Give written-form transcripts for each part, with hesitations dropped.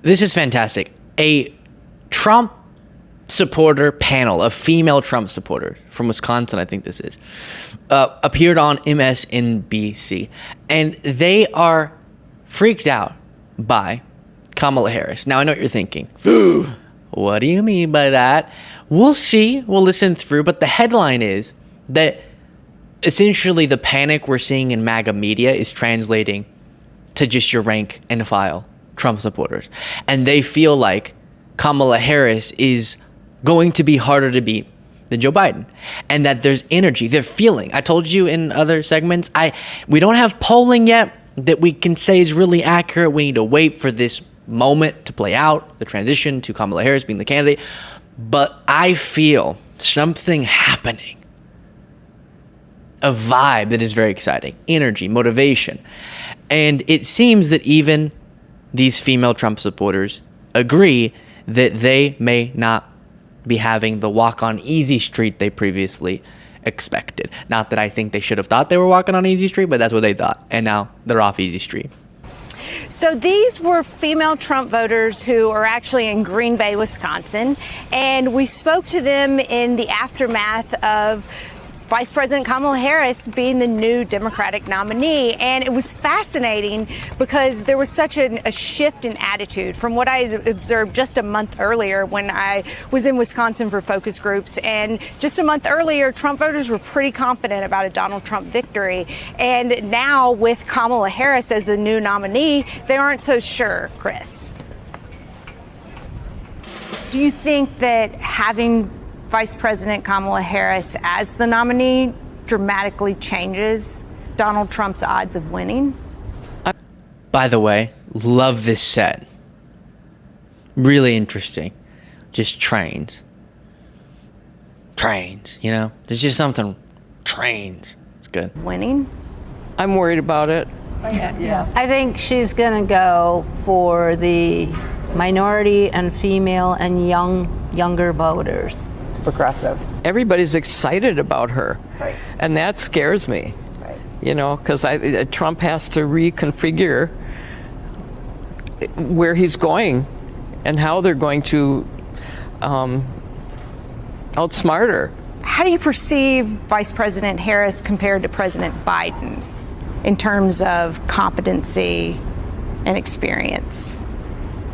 This is fantastic. A Trump supporter panel, a female Trump supporter from Wisconsin, I think this is, appeared on MSNBC, and they are freaked out by Kamala Harris. Now, I know what you're thinking. What do you mean by that? We'll see. We'll listen through. But the headline is that essentially the panic we're seeing in MAGA media is translating to just your rank and file Trump supporters. And they feel like Kamala Harris is going to be harder to beat than Joe Biden, and that there's energy. They're feeling. I told you in other segments, we don't have polling yet that we can say is really accurate. We need to wait for this moment to play out, the transition to Kamala Harris being the candidate. But I feel something happening, a vibe that is very exciting, energy, motivation. And it seems that even these female Trump supporters agree that they may not be having the walk on easy street they previously expected. Not that I think they should have thought they were walking on easy street, but that's what they thought. And now they're off easy street. So these were female Trump voters who are actually in Green Bay, Wisconsin. And we spoke to them in the aftermath of Vice President Kamala Harris being the new Democratic nominee. And it was fascinating because there was such a shift in attitude from what I observed just a month earlier when I was in Wisconsin for focus groups. And just a month earlier, Trump voters were pretty confident about a Donald Trump victory. And now with Kamala Harris as the new nominee, they aren't so sure, Chris. Do you think that having Vice President Kamala Harris as the nominee dramatically changes Donald Trump's odds of winning? By the way, love this set. Really interesting. Just trains. Trains, you know? There's just something. Trains. It's good. Winning? I'm worried about it. Yes. I think she's going to go for the minority and female and younger voters. Progressive. Everybody's excited about her, Right. and that scares me. Right. You know, because Trump has to reconfigure where he's going and how they're going to outsmart her. How do you perceive Vice President Harris compared to President Biden in terms of competency and experience?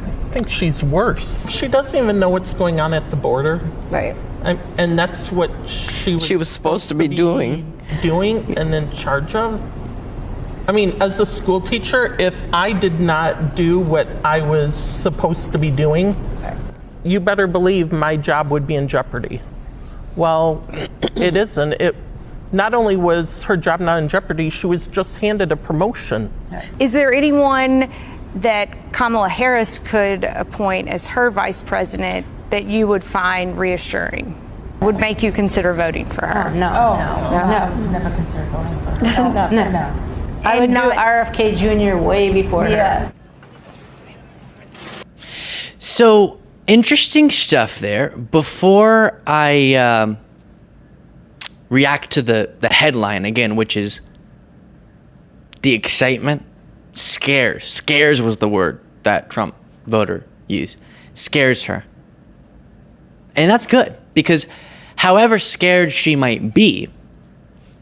I think she's worse. She doesn't even know what's going on at the border. Right. And that's what she was supposed to be doing and in charge of. I mean, as a school teacher, if I did not do what I was supposed to be doing, you better believe my job would be in jeopardy. Well, it isn't. Not only was her job not in jeopardy, she was just handed a promotion. Is there anyone that Kamala Harris could appoint as her vice president that you would find reassuring, would make you consider voting for her? No. Never considered voting for her. No. I would do RFK Jr. way before her. So, interesting stuff there. Before I react to the headline again, which is the excitement, scares was the word that Trump voter used. Scares her. And that's good, because however scared she might be,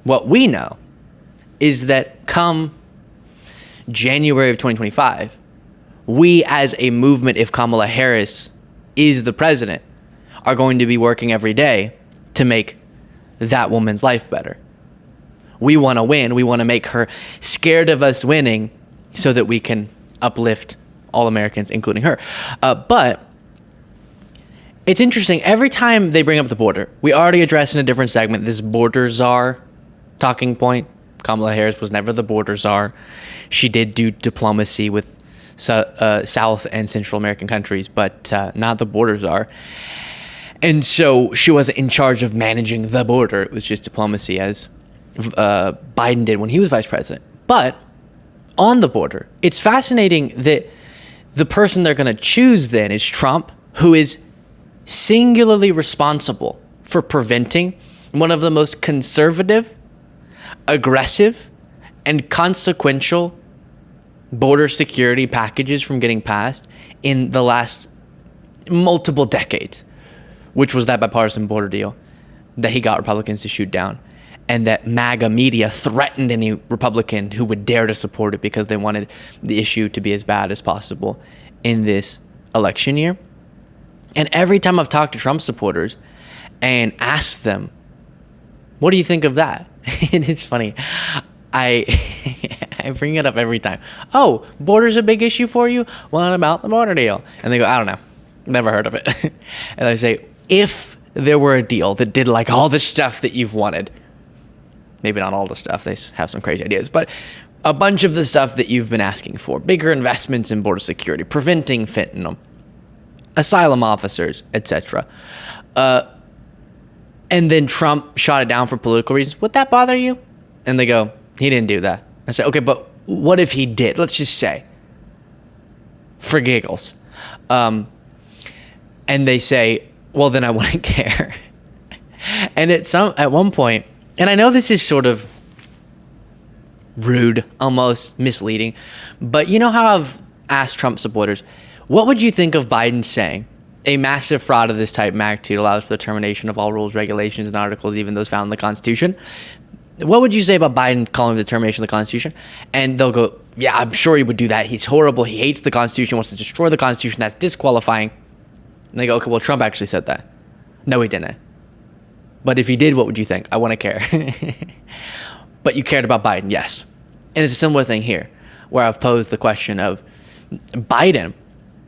what we know is that come January of 2025, we as a movement, if Kamala Harris is the president, are going to be working every day to make that woman's life better. We want to win. We want to make her scared of us winning so that we can uplift all Americans, including her. But it's interesting. Every time they bring up the border, we already addressed in a different segment this border czar talking point. Kamala Harris was never the border czar. She did do diplomacy with South and Central American countries, but not the border czar. And so she wasn't in charge of managing the border. It was just diplomacy, as Biden did when he was vice president. But on the border, it's fascinating that the person they're going to choose then is Trump, who is singularly responsible for preventing one of the most conservative, aggressive, and consequential border security packages from getting passed in the last multiple decades, which was that bipartisan border deal that he got Republicans to shoot down, and that MAGA media threatened any Republican who would dare to support it because they wanted the issue to be as bad as possible in this election year. And every time I've talked to Trump supporters and asked them, what do you think of that? And it's funny. I bring it up every time. Oh, border's a big issue for you? What about the border deal? And they go, I don't know. Never heard of it. And I say, if there were a deal that did like all the stuff that you've wanted, maybe not all the stuff, they have some crazy ideas, but a bunch of the stuff that you've been asking for, bigger investments in border security, preventing fentanyl, asylum officers, etc. And then Trump shot it down for political reasons. Would that bother you? And they go, he didn't do that. I say, okay, but what if he did? Let's just say, for giggles. And they say, well, then I wouldn't care. And at one point, and I know this is sort of rude, almost misleading, but you know how I've asked Trump supporters, what would you think of Biden saying a massive fraud of this type magnitude allows for the termination of all rules, regulations, and articles, even those found in the Constitution? What would you say about Biden calling the termination of the Constitution? And they'll go, yeah, I'm sure he would do that. He's horrible. He hates the Constitution, wants to destroy the Constitution. That's disqualifying. And they go, okay, well, Trump actually said that. No, he didn't. But if he did, what would you think? I want to care. But you cared about Biden, yes. And it's a similar thing here, where I've posed the question of Biden.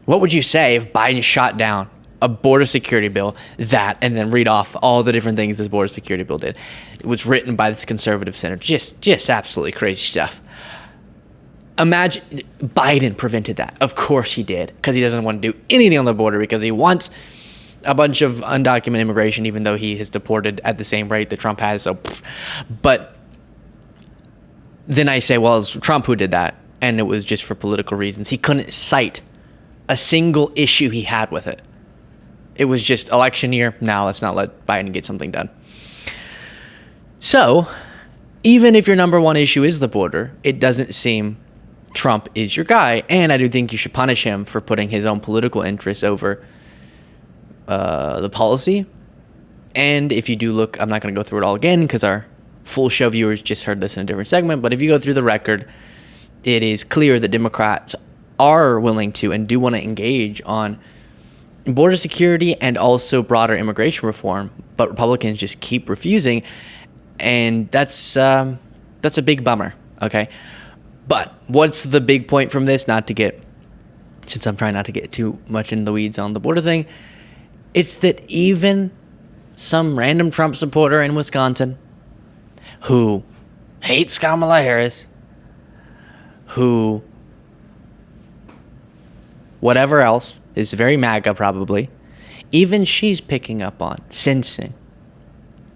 What would you say if Biden shot down a border security bill, and then read off all the different things this border security bill did? It was written by this conservative senator. Just absolutely crazy stuff. Imagine Biden prevented that. Of course he did, because he doesn't want to do anything on the border because he wants a bunch of undocumented immigration, even though he has deported at the same rate that Trump has. So, but then I say, well, it's Trump who did that, and it was just for political reasons. He couldn't cite a single issue he had with it. It was just election year. Now let's not let Biden get something done. So, even if your number one issue is the border, it doesn't seem Trump is your guy, and I do think you should punish him for putting his own political interests over the policy. And if you do look, I'm not going to go through it all again because our full show viewers just heard this in a different segment, but if you go through the record, it is clear that Democrats are willing to and do want to engage on border security and also broader immigration reform, but Republicans just keep refusing, and that's a big bummer, okay? But what's the big point from this? Since I'm trying not to get too much in the weeds on the border thing, it's that even some random Trump supporter in Wisconsin who hates Kamala Harris, who whatever else is very MAGA probably, even she's picking up on, sensing,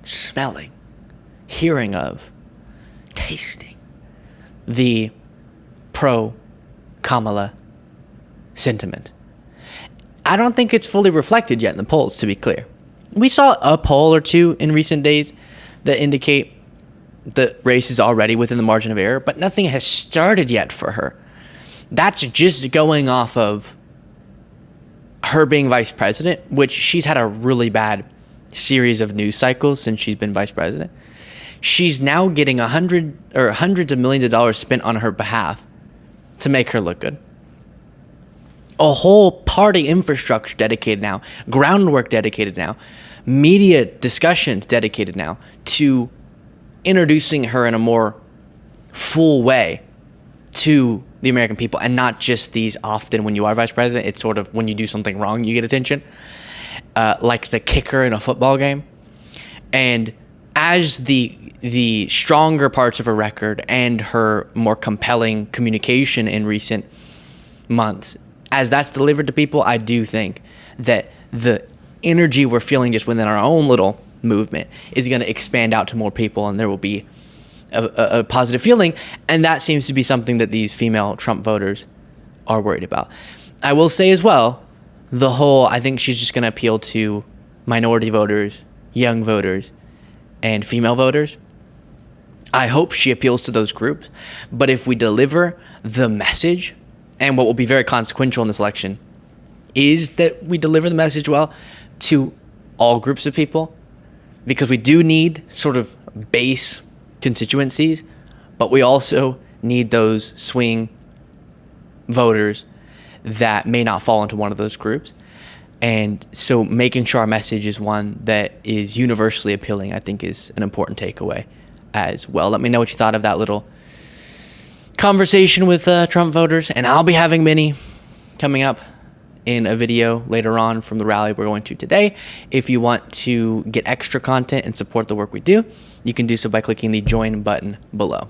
smelling, hearing of, tasting the pro-Kamala sentiment. I don't think it's fully reflected yet in the polls, to be clear. We saw a poll or two in recent days that indicate the race is already within the margin of error, but nothing has started yet for her. That's just going off of her being vice president, which she's had a really bad series of news cycles since she's been vice president. She's now getting hundreds of millions of dollars spent on her behalf to make her look good. A whole party infrastructure dedicated now, groundwork dedicated now, media discussions dedicated now to introducing her in a more full way to the American people, and not just these often when you are vice president, it's sort of when you do something wrong, you get attention, like the kicker in a football game. And as the stronger parts of her record and her more compelling communication in recent months, as that's delivered to people, I do think that the energy we're feeling just within our own little movement is going to expand out to more people, and there will be a positive feeling. And that seems to be something that these female Trump voters are worried about. I will say as well, I think she's just going to appeal to minority voters, young voters, and female voters. I hope she appeals to those groups. But if we deliver the message, and what will be very consequential in this election, is that we deliver the message well to all groups of people, because we do need sort of base constituencies, but we also need those swing voters that may not fall into one of those groups. And so making sure our message is one that is universally appealing, I think, is an important takeaway as well. Let me know what you thought of that little conversation with Trump voters. And I'll be having many coming up in a video later on from the rally we're going to today. If you want to get extra content and support the work we do, you can do so by clicking the join button below.